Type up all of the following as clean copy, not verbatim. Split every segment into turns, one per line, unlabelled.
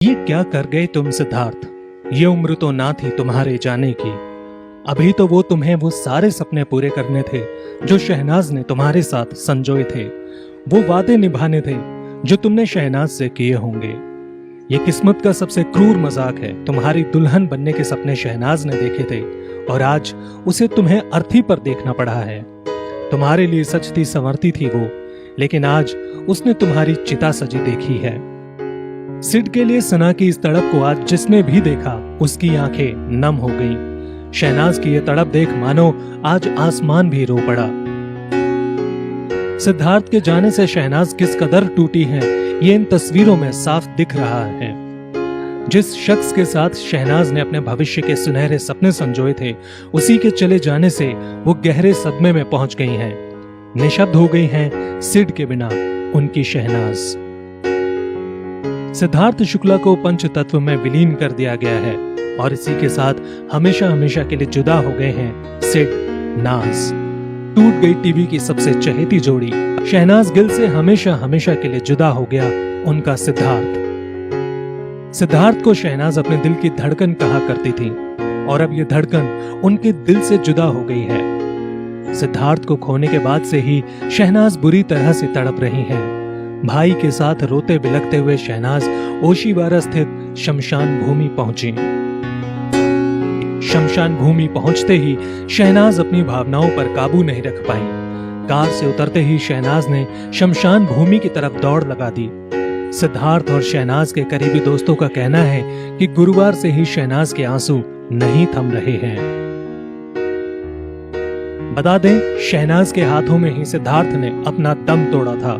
ये क्या कर गए तुम सिद्धार्थ। ये उम्र तो ना थी तुम्हारे जाने की। अभी तो वो तुम्हें वो सारे सपने पूरे करने थे जो शहनाज ने तुम्हारे साथ संजोए थे। वो वादे निभाने थे जो तुमने शहनाज से किए होंगे। ये किस्मत का सबसे क्रूर मजाक है। तुम्हारी दुल्हन बनने के सपने शहनाज ने देखे थे और आज उसे तुम्हें अर्थी पर देखना पड़ा है। तुम्हारे लिए सजती संवरती थी वो, लेकिन आज उसने तुम्हारी चिता सजी देखी है। सिड के लिए सना की इस तड़प को आज जिसने भी देखा उसकी आंखें नम हो गईं। शहनाज की यह तड़प देख मानो आज आसमान भी रो पड़ा। सिद्धार्थ के जाने से शहनाज किस कदर टूटी है ये इन तस्वीरों में साफ दिख रहा है। जिस शख्स के साथ शहनाज ने अपने भविष्य के सुनहरे सपने संजोए थे, उसी के चले जाने से वो गहरे सदमे में पहुंच गई हैं। निशब्द हो गई हैं सिड के बिना उनकी शहनाज। सिद्धार्थ शुक्ला को पंच तत्व में विलीन कर दिया गया है और इसी के साथ हमेशा हमेशा के लिए जुदा हो गए हैं सिड नाज। टूट गई टीवी की सबसे चहेती जोड़ी। शहनाज गिल से हमेशा हमेशा के लिए जुदा हो गया उनका सिद्धार्थ। सिद्धार्थ को शहनाज अपने दिल की धड़कन कहा करती थी और अब ये धड़कन उनके दिल से जुदा हो गई है। सिद्धार्थ को खोने के बाद से ही शहनाज बुरी तरह से तड़प रही है। भाई के साथ रोते बिलखते हुए शहनाज ओशीवारा स्थित शमशान भूमि पहुंची। शमशान भूमि पहुंचते ही शहनाज अपनी भावनाओं पर काबू नहीं रख पाई। कार से उतरते ही शहनाज ने शमशान भूमि की तरफ दौड़ लगा दी। सिद्धार्थ और शहनाज के करीबी दोस्तों का कहना है कि गुरुवार से ही शहनाज के आंसू नहीं थम रहे हैं। बता दें, शहनाज के हाथों में ही सिद्धार्थ ने अपना दम तोड़ा था।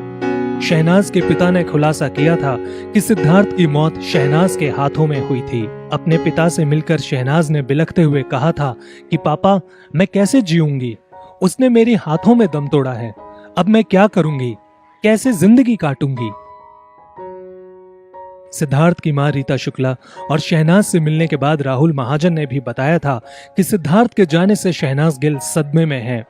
शहनाज के पिता ने खुलासा किया था कि सिद्धार्थ की मौत शहनाज के हाथों में हुई थी। अपने पिता से मिलकर शहनाज ने बिलखते हुए कहा था कि पापा, मैं कैसे जीऊंगी? उसने मेरे हाथों में दम तोड़ा है। अब मैं क्या करूंगी? कैसे जिंदगी काटूंगी? सिद्धार्थ की मां रीता शुक्ला और शहनाज से मिलने के बाद राहुल महाजन ने भी बताया था कि सिद्धार्थ के जाने से शहनाज गिल सदमे में है।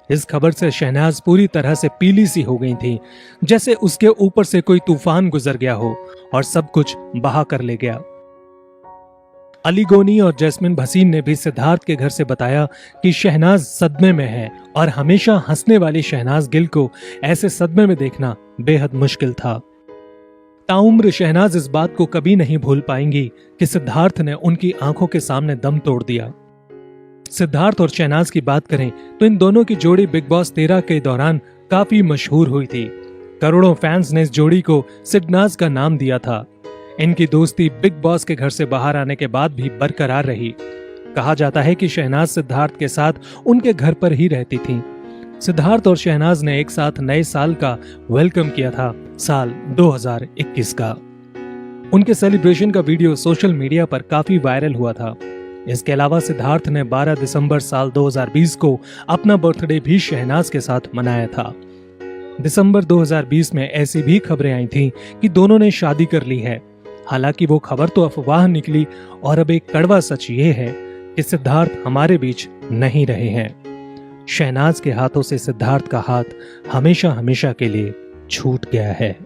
इस खबर से शहनाज पूरी तरह से पीली सी हो गई थी, जैसे उसके ऊपर से कोई तूफान गुजर गया हो और सब कुछ बहा कर ले गया। अली गोनी और जैस्मिन भसीन ने भी सिद्धार्थ के घर से बताया कि शहनाज सदमे में है और हमेशा हंसने वाली शहनाज गिल को ऐसे सदमे में देखना बेहद मुश्किल था। ताउम्र शहनाज इस बात को कभी नहीं भूल पाएंगी कि सिद्धार्थ ने उनकी आंखों के सामने दम तोड़ दिया। सिद्धार्थ और शहनाज की बात करें तो इन दोनों की जोड़ी बिग बॉस 13 के दौरान काफी मशहूर हुई थी। करोड़ों फैंस ने इस जोड़ी को सिडनाज का नाम दिया था। इनकी दोस्ती बिग बॉस के घर से बाहर आने के बाद भी बरकरार रही। कहा जाता है कि शहनाज सिद्धार्थ के साथ उनके घर पर ही रहती थी। सिद्धार्थ और शहनाज ने एक साथ नए साल का वेलकम किया था, साल 2021 का। उनके सेलिब्रेशन का वीडियो सोशल मीडिया पर काफी वायरल हुआ था। इसके अलावा सिद्धार्थ ने 12 दिसंबर साल 2020 को अपना बर्थडे भी शहनाज के साथ मनाया था। दिसंबर 2020 में ऐसी भी खबरें आई थीं कि दोनों ने शादी कर ली है। हालांकि वो खबर तो अफवाह निकली और अब एक कड़वा सच ये है कि सिद्धार्थ हमारे बीच नहीं रहे हैं। शहनाज के हाथों से सिद्धार्थ का हाथ हमेशा हमेशा के लिए छूट गया है।